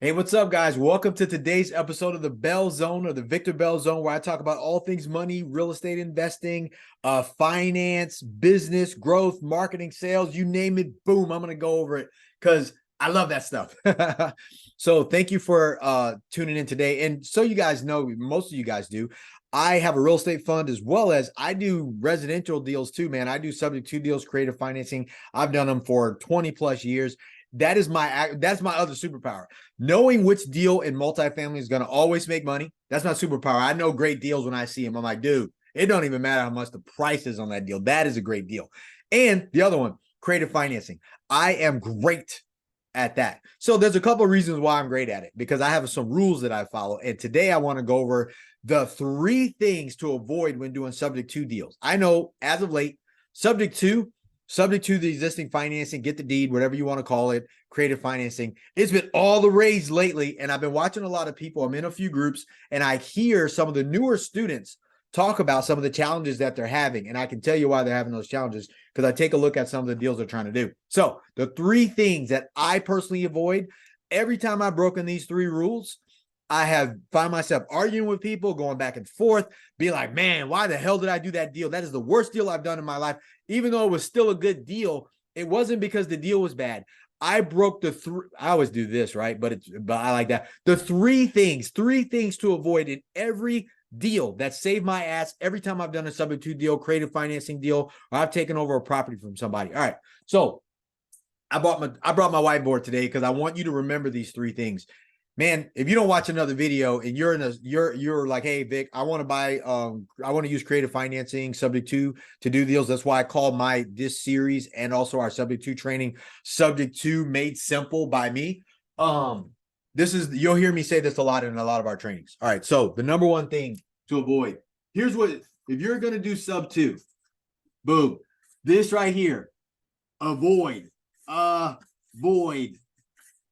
Hey, what's up, guys? Welcome to today's episode of the Bell Zone or the Victor Bell Zone, where I talk about all things money, real estate investing, finance, business, growth, marketing, sales, you name it. Boom, I'm going to go over it because I love that stuff. So thank you for tuning in today. And so you guys know, most of you guys do, I have a real estate fund as well as I do residential deals too, man. I do subject to deals, creative financing. I've done them for 20 plus years. That's my other superpower. Knowing which deal in multifamily is going to always make money. That's my superpower. I know great deals when I see them. I'm like, dude, it don't even matter how much the price is on that deal. That is a great deal. And the other one, creative financing. I am great at that. So there's a couple of reasons why I'm great at it, because I have some rules that I follow. And today I want to go over the 3 things to avoid when doing subject to deals. I know as of late, subject to the existing financing, get the deed, whatever you want to call it, creative financing. It's been all the rage lately. And I've been watching a lot of people. I'm in a few groups and I hear some of the newer students talk about some of the challenges that they're having. And I can tell you why they're having those challenges because I take a look at some of the deals they're trying to do. So the 3 things that I personally avoid every time I've broken these 3 rules, I have found myself arguing with people, going back and forth, be like, man, why the hell did I do that deal? That is the worst deal I've done in my life. Even though it was still a good deal, it wasn't because the deal was bad. I broke I always do this, right? But I like that. The 3 things to avoid in every deal that saved my ass every time I've done a subject to deal, creative financing deal, or I've taken over a property from somebody. All right. So I brought my whiteboard today because I want you to remember these 3 things. Man, if you don't watch another video and you're like, hey Vic, I want to use creative financing subject to do deals. That's why I call this series and also our subject to training subject to made simple by me. You'll hear me say this a lot in a lot of our trainings. All right, so the number 1 thing to avoid, here's what, if you're gonna do sub 2, boom, this right here, avoid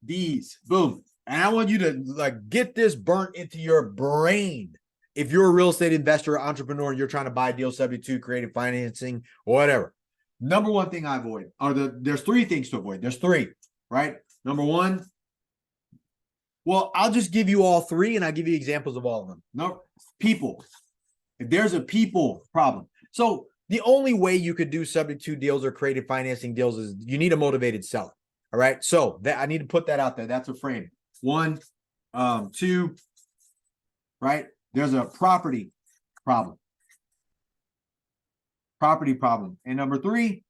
these, boom. And I want you to get this burnt into your brain. If you're a real estate investor or entrepreneur and you're trying to buy deals subject to creative financing or whatever, number 1 thing I avoid there's 3 things to avoid. There's 3, right? Number 1, well, I'll just give you all 3 and I'll give you examples of all of them. No, people. If there's a people problem. So the only way you could do subject to deals or creative financing deals is you need a motivated seller. All right. So that I need to put that out there. That's a frame. 1, 2, right? There's a property problem. And number 3,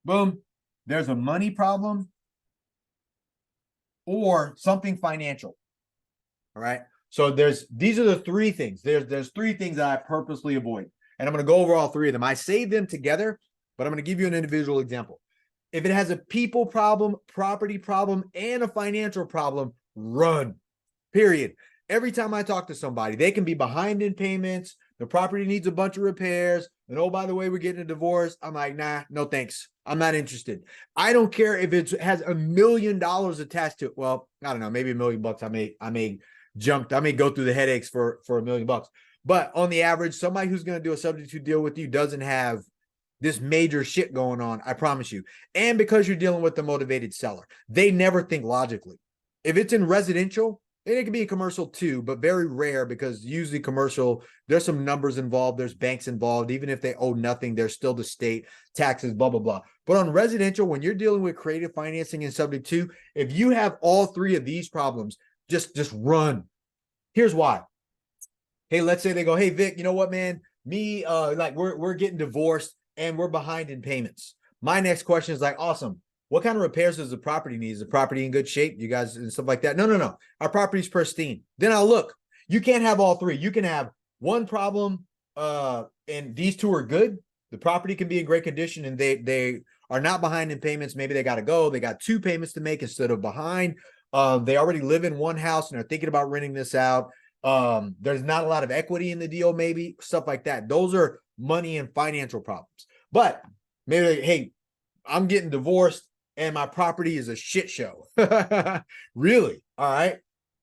boom, there's a money problem or something financial. All right. So these are the 3 things. There's 3 things that I purposely avoid. And I'm going to go over all 3 of them. I save them together, but I'm going to give you an individual example. If it has a people problem, property problem, and a financial problem, run, period. Every time I talk to somebody, they can be behind in payments. The property needs a bunch of repairs. And oh, by the way, we're getting a divorce. I'm like, nah, no thanks. I'm not interested. I don't care if it has $1 million attached to it. Well, I don't know, maybe $1 million. I may go through the headaches for $1 million. But on the average, somebody who's going to do a subject to deal with you doesn't have this major shit going on, I promise you. And because you're dealing with the motivated seller, they never think logically. If it's in residential, and it can be a commercial too, but very rare because usually commercial, there's some numbers involved, there's banks involved. Even if they owe nothing, there's still the state, taxes, blah, blah, blah. But on residential, when you're dealing with creative financing and subject to, if you have all 3 of these problems, just run. Here's why. Hey, let's say they go, hey, Vic, you know what, man? We're getting divorced and we're behind in payments. My next question is like, awesome. What kind of repairs does the property need? Is the property in good shape? You guys and stuff like that? No. Our property's pristine. Then I'll look. You can't have all 3. You can have 1 problem, and these 2 are good. The property can be in great condition, and they are not behind in payments. Maybe they got to go. They got 2 payments to make instead of behind. They already live in 1 house and are thinking about renting this out. There's not a lot of equity in the deal, maybe stuff like that. Those are money and financial problems. But maybe, hey, I'm getting divorced and my property is a shit show. Really? All right.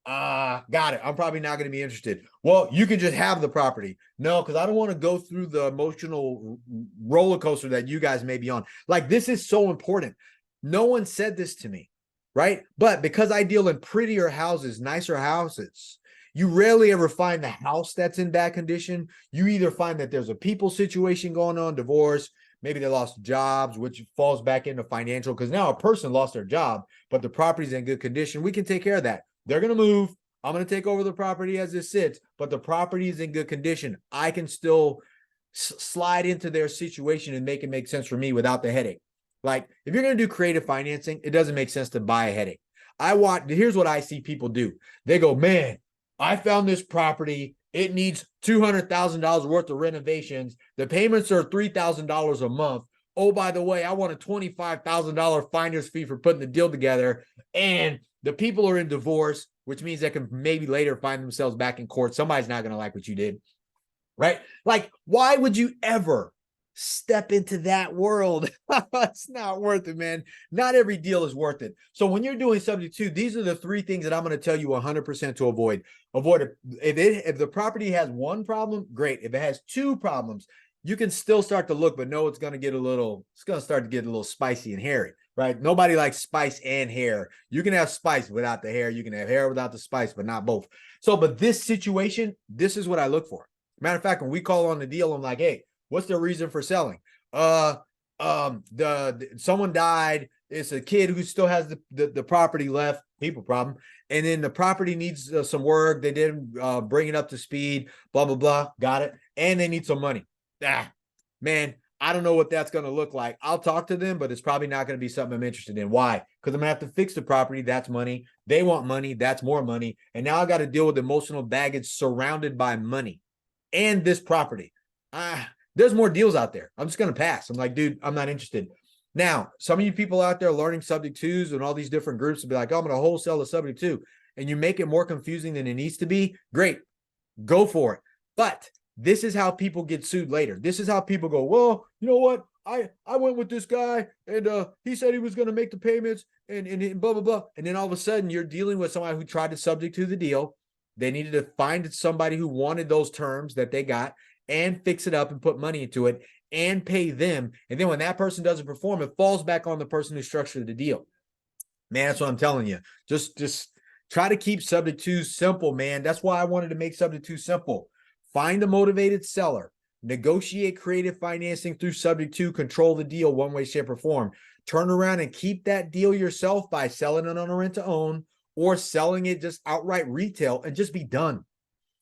Got it. I'm probably not going to be interested. Well, you can just have the property. No, because I don't want to go through the emotional roller coaster that you guys may be on. Like, this is so important. No one said this to me. right? But because I deal in prettier houses, nicer houses, you rarely ever find the house that's in bad condition. You either find that there's a people situation going on, divorce, maybe they lost jobs, which falls back into financial, because now a person lost their job, but the property's in good condition. We can take care of that. They're going to move. I'm going to take over the property as it sits, but the property is in good condition. I can still slide into their situation and make it make sense for me without the headache. Like, if you're going to do creative financing, it doesn't make sense to buy a headache. Here's what I see people do. They go, man, I found this property. It needs $200,000 worth of renovations. The payments are $3,000 a month. Oh, by the way, I want a $25,000 finder's fee for putting the deal together. And the people are in divorce, which means they can maybe later find themselves back in court. Somebody's not going to like what you did, right? Like, why would you ever step into that world? It's not worth it, man. Not every deal is worth it. So when you're doing subject to, these are the three things that I'm going to tell you 100% to avoid. Avoid it. If the property has one problem, great. If it has two problems, you can still start to look, but no, it's going to start to get a little spicy and hairy, right? Nobody likes spice and hair. You can have spice without the hair. You can have hair without the spice, but not both. So, but this situation, this is what I look for. Matter of fact, when we call on the deal, I'm like, hey, what's the reason for selling? Someone died. It's a kid who still has the property left, people problem. And then the property needs some work. They didn't bring it up to speed, blah, blah, blah. Got it. And they need some money. Man, I don't know what that's going to look like. I'll talk to them, but it's probably not going to be something I'm interested in. Why? Because I'm going to have to fix the property. That's money. They want money. That's more money. And now I got to deal with emotional baggage surrounded by money and this property. There's more deals out there. I'm just going to pass. I'm like, dude, I'm not interested. Now, some of you people out there learning subject twos and all these different groups will be like, oh, I'm going to wholesale the subject two, and you make it more confusing than it needs to be. Great. Go for it. But this is how people get sued later. This is how people go, well, you know what? I went with this guy and he said he was going to make the payments and blah, blah, blah. And then all of a sudden you're dealing with somebody who tried to subject to the deal. They needed to find somebody who wanted those terms that they got and fix it up and put money into it and pay them. And then when that person doesn't perform, it falls back on the person who structured the deal. Man, that's what I'm telling you. Just try to keep subject to simple, man. That's why I wanted to make subject to simple. Find a motivated seller, negotiate creative financing through subject to, control the deal one way, shape, or form. Turn around and keep that deal yourself by selling it on a rent to own or selling it just outright retail and just be done.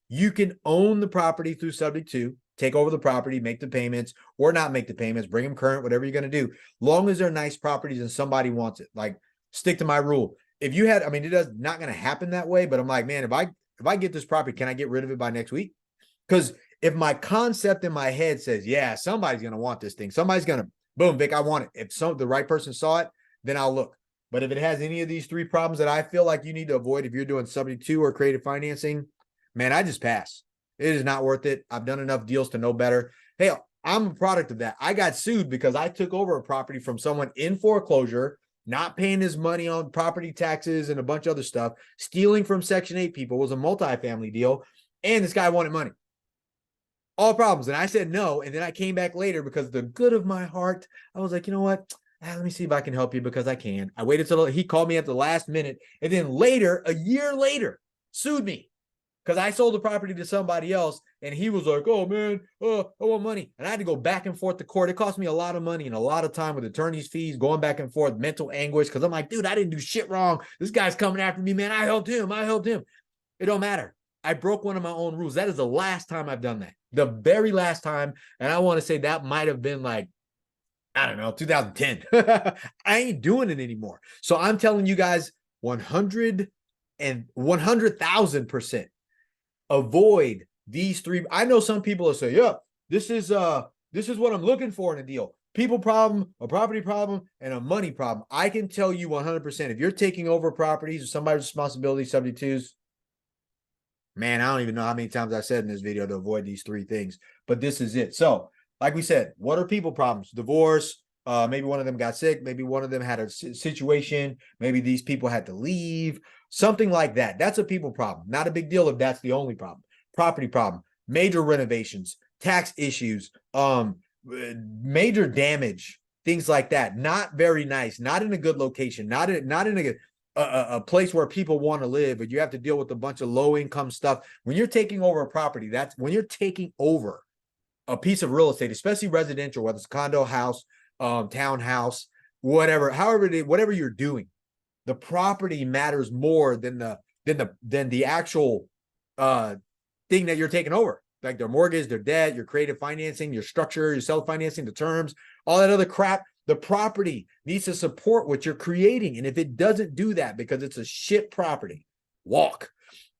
You can own the property through subject to, take over the property, make the payments or not make the payments, bring them current, whatever you're going to do. Long as they're nice properties and somebody wants it. Like, stick to my rule. If you had, I mean, it does not going to happen that way, but I'm like, man, if I get this property, can I get rid of it by next week? Because if my concept in my head says, yeah, somebody's going to want this thing, somebody's going to, boom, Vic, I want it. If the right person saw it, then I'll look. But if it has any of these three problems that I feel like you need to avoid if you're doing subject to or creative financing, man, I just pass. It is not worth it. I've done enough deals to know better. Hey, I'm a product of that. I got sued because I took over a property from someone in foreclosure, not paying his money on property taxes and a bunch of other stuff, stealing from Section 8 people. It was a multifamily deal, and this guy wanted money. All problems. And I said no. And then I came back later because the good of my heart, I was like, you know what? Let me see if I can help you because I can. I waited till he called me at the last minute. And then later, a year later, sued me because I sold the property to somebody else. And he was like, oh, man, I want money. And I had to go back and forth to court. It cost me a lot of money and a lot of time with attorney's fees, going back and forth, mental anguish. Because I'm like, dude, I didn't do shit wrong. This guy's coming after me, man. I helped him. It don't matter. I broke one of my own rules. That is the last time I've done that. The very last time. And I want to say that might have been like, I don't know, 2010. I ain't doing it anymore. So I'm telling you guys 100,000% avoid these three. I know some people will say, yeah, this is what I'm looking for in a deal. People problem, a property problem, and a money problem. I can tell you 100%, if you're taking over properties or somebody's responsibility, subject twos, man, I don't even know how many times I said in this video to avoid these three things, but this is it. So like we said, what are people problems? Divorce, maybe one of them got sick, maybe one of them had a situation, maybe these people had to leave, something like that. That's a people problem. Not a big deal if that's the only problem. Property problem, major renovations, tax issues, major damage, things like that. Not very nice, not in a good location, not in a good, a place where people want to live, and you have to deal with a bunch of low income stuff. When you're taking over a property, that's when you're taking over a piece of real estate, especially residential, whether it's condo, house, townhouse, whatever, whatever you're doing, the property matters more than the actual thing that you're taking over, like their mortgage, their debt, your creative financing, your structure, your self-financing, the terms, all that other crap. The property needs to support what you're creating. And if it doesn't do that because it's a shit property, walk.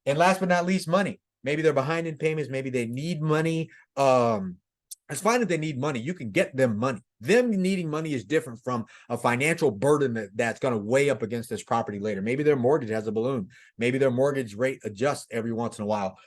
And last but not least, money. Maybe they're behind in payments. Maybe they need money. It's fine if they need money. You can get them money. Them needing money is different from a financial burden that's going to weigh up against this property later. Maybe their mortgage has a balloon. Maybe their mortgage rate adjusts every once in a while.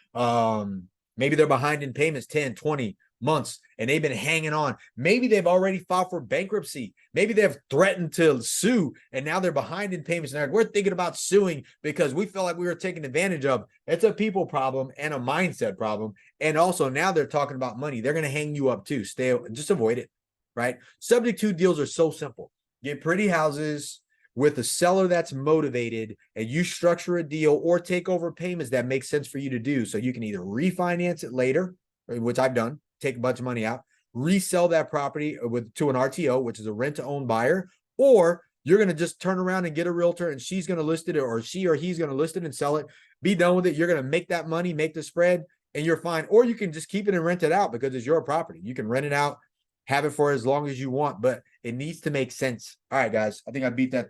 Maybe they're behind in payments 10, 20 months and they've been hanging on. Maybe they've already filed for bankruptcy. Maybe they've threatened to sue and now they're behind in payments. And we're thinking about suing because we feel like we were taken advantage of. It's a people problem and a mindset problem. And also now they're talking about money. They're going to hang you up too. Just avoid it, right? Subject to deals are so simple. Get pretty houses with a seller that's motivated, and you structure a deal or take over payments that make sense for you to do. So you can either refinance it later, which I've done, take a bunch of money out, resell that property to an RTO, which is a rent to own buyer, or you're going to just turn around and get a realtor and she's going to list it, or she or he's going to list it and sell it, be done with it. You're going to make that money, make the spread, and you're fine. Or you can just keep it and rent it out because it's your property. You can rent it out, have it for as long as you want, but it needs to make sense. All right, guys, I think I beat that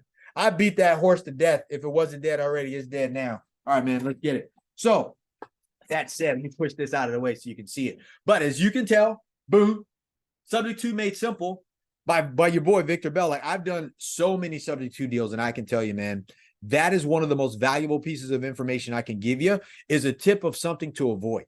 horse to death. If it wasn't dead already, it's dead now. All right, man, let's get it. So that said, let me push this out of the way so you can see it. But as you can tell, boom, subject to made simple by your boy, Victor Bell. Like, I've done so many subject to deals, and I can tell you, man, that is one of the most valuable pieces of information I can give you, is a tip of something to avoid.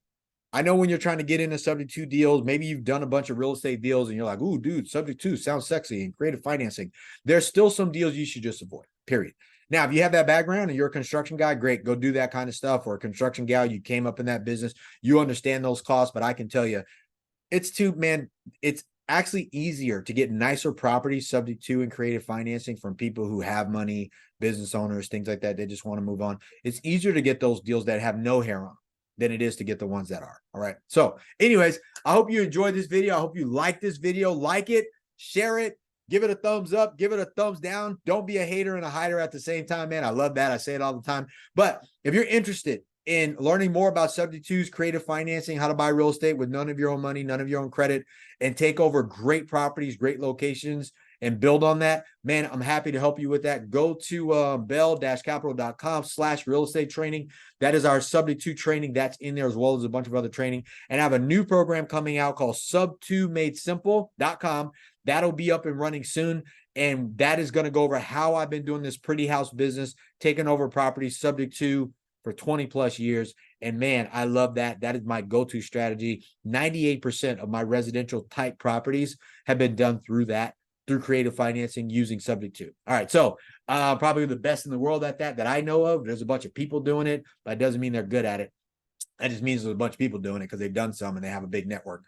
I know when you're trying to get into subject to deals, maybe you've done a bunch of real estate deals and you're like, ooh, dude, subject to sounds sexy and creative financing. There's still some deals you should just avoid, period. Now, if you have that background and you're a construction guy, great, go do that kind of stuff. Or a construction gal, you came up in that business, you understand those costs. But I can tell you, it's actually easier to get nicer properties subject to and creative financing from people who have money, business owners, things like that. They just want to move on. It's easier to get those deals that have no hair on than it is to get the ones that are. All right. So anyways, I hope you enjoyed this video. I hope you like this video. Like it, share it, give it a thumbs up, give it a thumbs down. Don't be a hater and a hider at the same time, man. I love that. I say it all the time. But if you're interested in learning more about subject tos, creative financing, how to buy real estate with none of your own money, none of your own credit, and take over great properties, great locations, and build on that, man, I'm happy to help you with that. Go to bell-capital.com/real estate training. That is our subject to training. That's in there, as well as a bunch of other training. And I have a new program coming out called sub2madesimple.com. That'll be up and running soon. And that is going to go over how I've been doing this pretty house business, taking over properties subject to for 20 plus years. And man, I love that. That is my go-to strategy. 98% of my residential type properties have been done through creative financing using subject to. All right. So probably the best in the world at that I know of. There's a bunch of people doing it, but it doesn't mean they're good at it. That just means there's a bunch of people doing it because they've done some and they have a big network.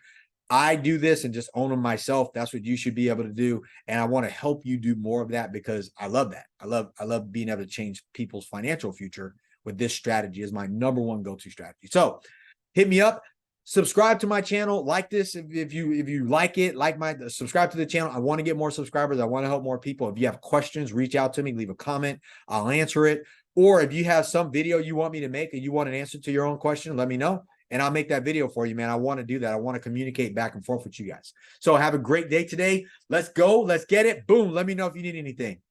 I do this and just own them myself. That's what you should be able to do. And I want to help you do more of that because I love that. I love being able to change people's financial future with this strategy is my number one go-to strategy. So hit me up. Subscribe to my channel, like this if you like it, subscribe to the channel. I want to get more subscribers. I want to help more people. If you have questions, reach out to me, leave a comment. I'll answer it. Or if you have some video you want me to make and you want an answer to your own question, let me know and I'll make that video for you, man. I want to do that. I want to communicate back and forth with you guys. So have a great day today. Let's go. Let's get it. Boom. Let me know if you need anything.